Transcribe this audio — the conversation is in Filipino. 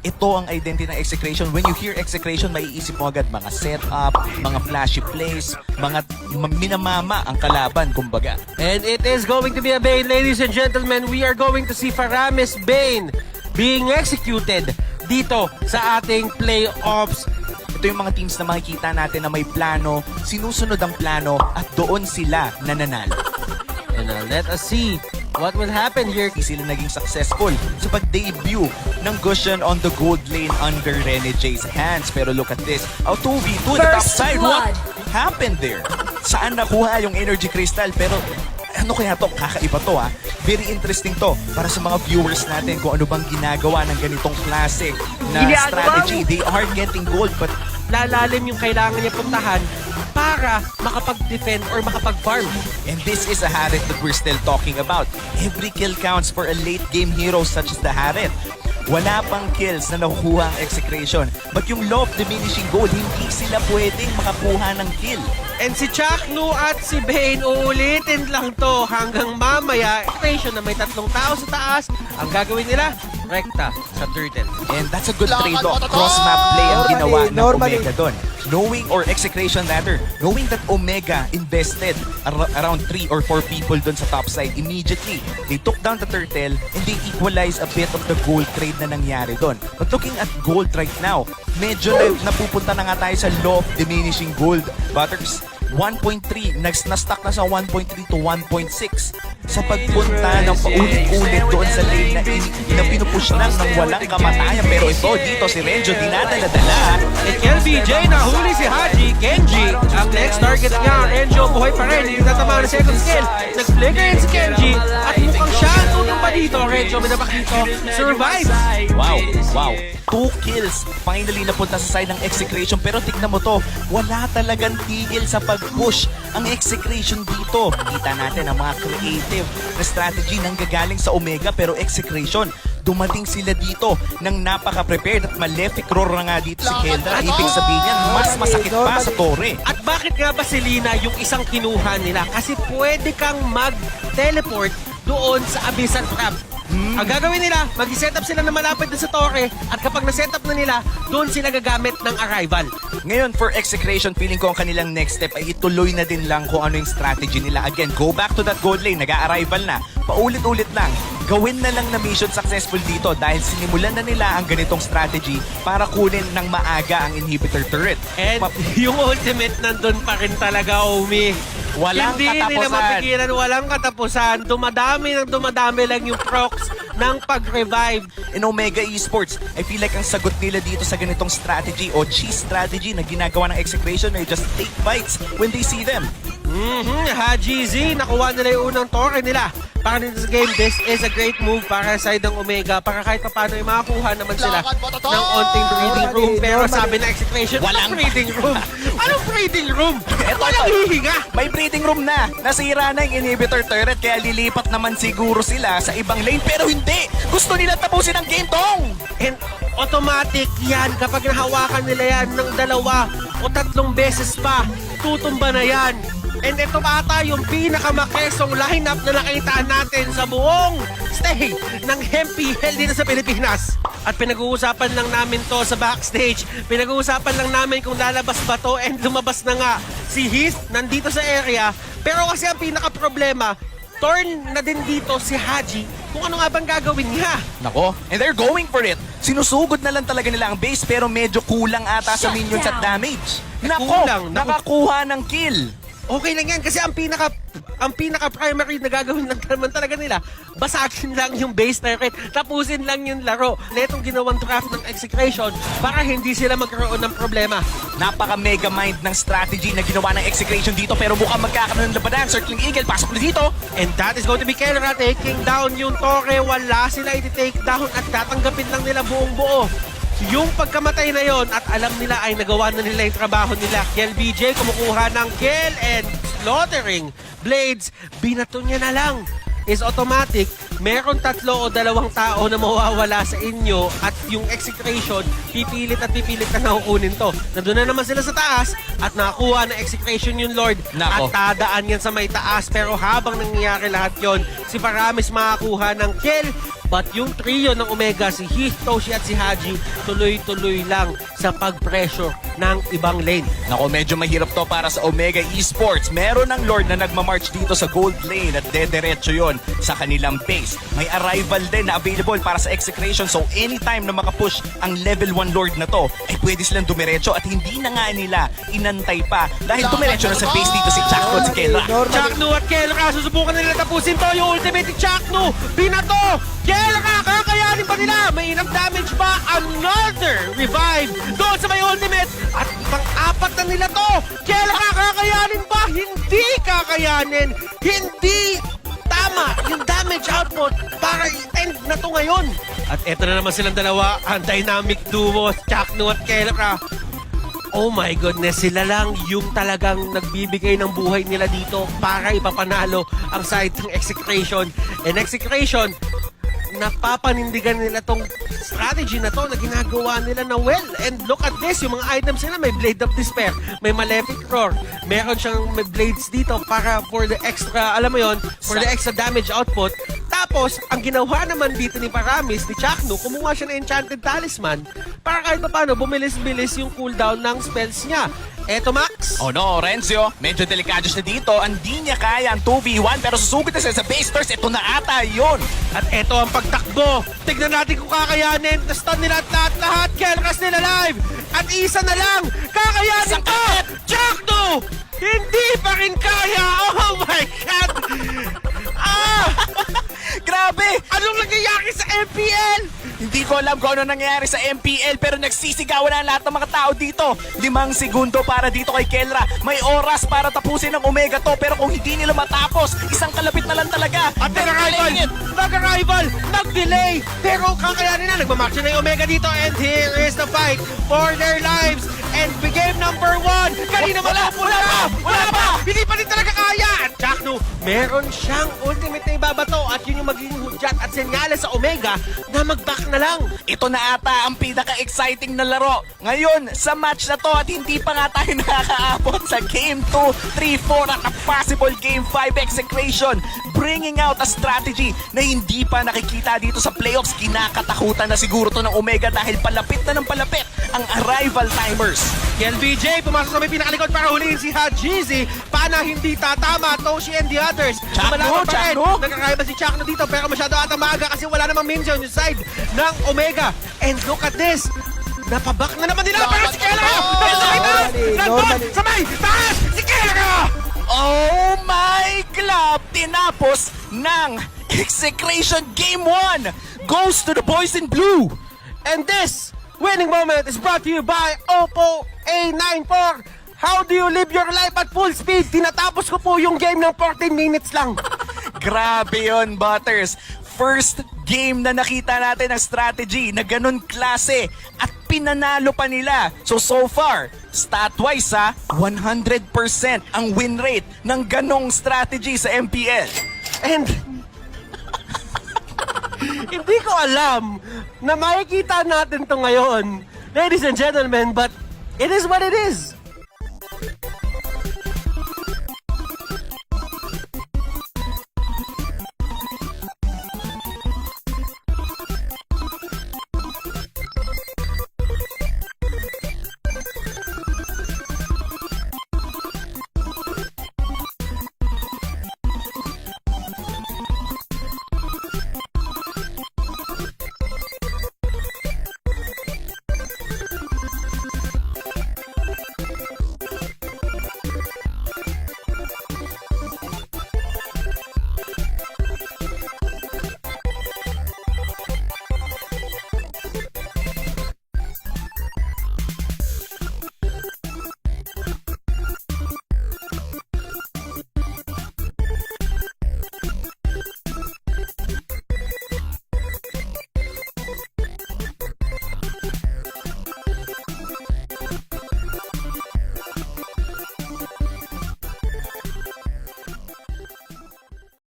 ito ang identity ng execration. When you hear execration, maiisip mo agad mga setup, mga flashy plays, mga minamama ang kalaban, kumbaga. And it is going to be a Bane, ladies and gentlemen. We are going to see Faramis Bane being executed dito sa ating playoffs. Ito yung mga teams na makikita natin na may plano, sinusunod ang plano, at doon sila nananalo. And let us see what will happen here. Hindi sila naging successful sa pag-debut ng Gusion on the gold lane under Rene J's hands. Pero look at this. 2v2 the top side. What happened there? Saan nakuha yung energy crystal? Pero ano kaya to? Kakaiba to ha. Very interesting to para sa mga viewers natin kung ano bang ginagawa ng ganitong klase na strategy. They are getting gold but Lalalim yung kailangan niya puntahan para makapag-defend or makapag-farm. and this is a Harriet that we're still talking about. Every kill counts for a late game hero such as the Harriet. Wala pang kills na nakukuha ang execration. But yung law of diminishing gold, hindi sila pwedeng makakuha ng kill. And si Chaknu at si Bane, uulitin lang to hanggang mamaya. Execution na may 3 tao sa taas. Ang gagawin nila, rekta sa turtle. And that's a good trade-off. Cross-map play ang ginawa ng Omega doon. Knowing, or execration rather, knowing that Omega invested around 3 or 4 people doon sa top side immediately. They took down the turtle and they equalized a bit of the gold trade na nangyari doon. But looking at gold right now, medyo napupunta na nga tayo sa law of diminishing gold. Butters, 1.3, na-stuck na sa 1.3 to 1.6 sa pagpunta ng paulit-ulit doon sa lane na pinupush lang ng walang kamatayan. Pero ito, dito si Renjo dinadala-dala. And LBJ, nahuli si Haji. Kenji, ang next target niya. Renjo, buhay pa rin. Yung tatama ng second skill. Nag-flicker yun si Kenji. At mukhang siya ang tutong pa dito. Renjo, minapakito. Survive. Wow. 2 kills. Finally napunta sa side ng execration. Pero tignan mo to, wala talagang tigil sa pag-push ang execration dito. Kita natin ang mga creative na strategy nang gagaling sa Omega. Pero execration, dumating sila dito nang napaka-prepared at malefic roar na nga dito si Kendra. Ibig sabihin yan, mas masakit pa sa Torre. At bakit nga ba si Lina yung isang kinuha nila? Kasi pwede kang mag-teleport doon sa Abyssal Trap. Ang gagawin nila, mag-set up sila na malapit na sa Torre at kapag na-set up na nila, doon sila gagamit ng arrival. Ngayon, for execration, feeling ko ang kanilang next step ay ituloy na din lang kung ano yung strategy nila. Again, go back to that gold lane, nag-arrival na. Paulit-ulit lang. Gawin na lang na mission successful dito dahil sinimulan na nila ang ganitong strategy para kunin ng maaga ang inhibitor turret. And yung ultimate nandun pa rin talaga, Omi. Walang Hindi nila katapusan. mapigilan, walang katapusan. Dumadami lang yung procs ng pag-revive. In Omega Esports, I feel like ang sagot nila dito sa ganitong strategy o cheese strategy na ginagawa ng execration ay just take fights when they see them. Haji Z, nakuha nila yung unang torre nila. Para dito sa game, this is a great move para sa side ng Omega. Para kahit pa paano ay makakuha naman sila ng onting breathing room. Pero sabi na execution, walang breathing room. Anong breathing room? Walang hihinga. May breathing room na. Nasira na yung inhibitor turret kaya lilipat naman siguro sila sa ibang lane. Pero hindi! Gusto nila tapusin ang game tong! And automatic yan. Kapag nahawakan nila yan ng 2 o 3 beses pa, tutumba na yan. And ito ata yung pinakamakesong lineup na nakita natin sa buong stay ng MPL dito sa Pilipinas. At pinag-uusapan lang namin to sa backstage. Pinag-uusapan lang namin kung lalabas ba to and lumabas na nga. Si Heath nandito sa area. Pero kasi ang pinaka-problema, turn na din dito si Haji kung ano nga bang gagawin niya. Nako, and they're going for it. Sinusugod na lang talaga nila ang base pero medyo kulang ata sa minions at damage. Nako, nakakuha ng kill. Okay lang yan kasi ang pinaka primary na gagawin lang naman talaga nila, basagin lang yung base turret, tapusin lang yung laro. Netong ginawang draft ng execution para hindi sila magkaroon ng problema. Napaka mega mind ng strategy na ginawa ng execution dito pero mukhang magkakaroon ng labanan. Circling Eagle, pasok na dito. And that is going to be Kelra taking down yung Torre. Wala sila i-take down at tatanggapin lang nila buong buo yung pagkamatay na yon at alam nila ay nagawa na nila yung trabaho nila. LBJ kumukuha ng kill and slaughtering blades. Binato niya na lang. Is automatic. Meron 3 o 2 tao na mawawala sa inyo at yung execution, pipilit na nakukunin to. Nandun na naman sila sa taas at nakakuha ng execution yung Lord. Nako. At tadaan yan sa may taas. Pero habang nangyayari lahat yon, si Faramis makakuha ng kill But yung trio ng Omega, si Heath, Toshi at si Haji, tuloy-tuloy lang sa pag-pressure ng ibang lane. Nako, medyo mahirap to para sa Omega Esports. Meron ng Lord na nagmamarch dito sa gold lane at dederecho yon sa kanilang base. May arrival din na available para sa execration, so anytime na makapush ang level 1 Lord na to, ay pwede silang dumiretso at hindi na nga nila inantay pa dahil dumiretso na sa base dito si Chakno at si Kelra. Chakno at Kelra, susubukan na nila tapusin to. Yung ultimate ni Chakno, binato! Kelra, kakayanin pa nila? May enough damage ba? Another revive doon sa may ultimate. At pang-apat na nila to. Kelra, kakayanin ba? Hindi kakayanin. Hindi tama yung damage output para i-end na to ngayon. At eto na naman silang dalawa, ang dynamic duo, Chakno at Kelra. Oh my goodness, sila lang yung talagang nagbibigay ng buhay nila dito para ipapanalo ang side ng Execration. And Execration, napapanindigan nila tong strategy na to na ginagawa nila na well. And look at this, yung mga items nila, may Blade of Despair, may Malefic Roar, meron siyang may blades dito para for the extra, alam mo yon, for the extra damage output. Tapos, ang ginawa naman dito ni Paramis, ni Chakno, kumuha siya ng Enchanted Talisman para kahit pa paano bumilis-bilis yung cooldown ng spells niya. Eto, Max. Oh no, Renzo, medyo delikado siya dito. Hindi niya kaya ang 2v1 pero susugod na siya sa base stars. Ito na ata yun. At eto ang pagtakbo. Tignan natin kung kakayanin. Na-stun nila at lahat. Kelras nila live. At isa na lang. Kakayanin Isang to! kakit! Chakno! Hindi pa rin kaya! Oh my God! Ah! Grabe! Anong nangyayari sa MPL? Hindi ko alam kung ano nangyayari sa MPL pero nagsisigawan na lahat ng mga tao dito. 5 segundo para dito kay Kelra. May oras para tapusin ng Omega to pero kung hindi nila matapos, isang kalapit na lang talaga. At They're delaying it. nag-arrival, nag-delay, pero kakayanin na, nagmamarch na yung Omega dito, and here is the fight for their lives, and game number 1, kanina wala pa, hindi pa rin talaga kaya, at Chakno, meron siyang ultimate na ibabato, at yun yung magiging hudyat at senyales sa Omega, na mag-back na lang. Ito na ata ang pinaka-exciting na laro. Ngayon, sa match na to at hindi pa nga tayo nakakaabot sa Game 2, 3, 4 at a possible Game 5 execution. Bringing out a strategy na hindi pa nakikita dito sa playoffs. Kinakatakutan na siguro to ng Omega dahil palapit na ng palapit ang arrival timers. LBJ, pumasok sa may pinakalikod para huliin si Hajizi. Pana hindi tatama, Toshi and the others. Chakno, Chakno. Nakakaya ba si Chakno dito pero masyado ata maaga kasi wala namang minion yung side ng Omega. And look at this. Napabak na naman nila pero si Kelra! Nandun! Sabay! Taas! Si Kelra! Oh my club! Tinapos ng Execration Game 1 goes to the boys in blue. And this winning moment is brought to you by Oppo A94. How do you live your life at full speed? Tinatapos ko po yung game ng 14 minutes lang. Grabe yun, Butters. First game na nakita natin ang strategy na ganun klase at pinanalo pa nila. So far, stat-wise 100% ang win rate ng ganong strategy sa MPL. And hindi ko alam na makikita natin to ngayon, ladies and gentlemen, but it is what it is.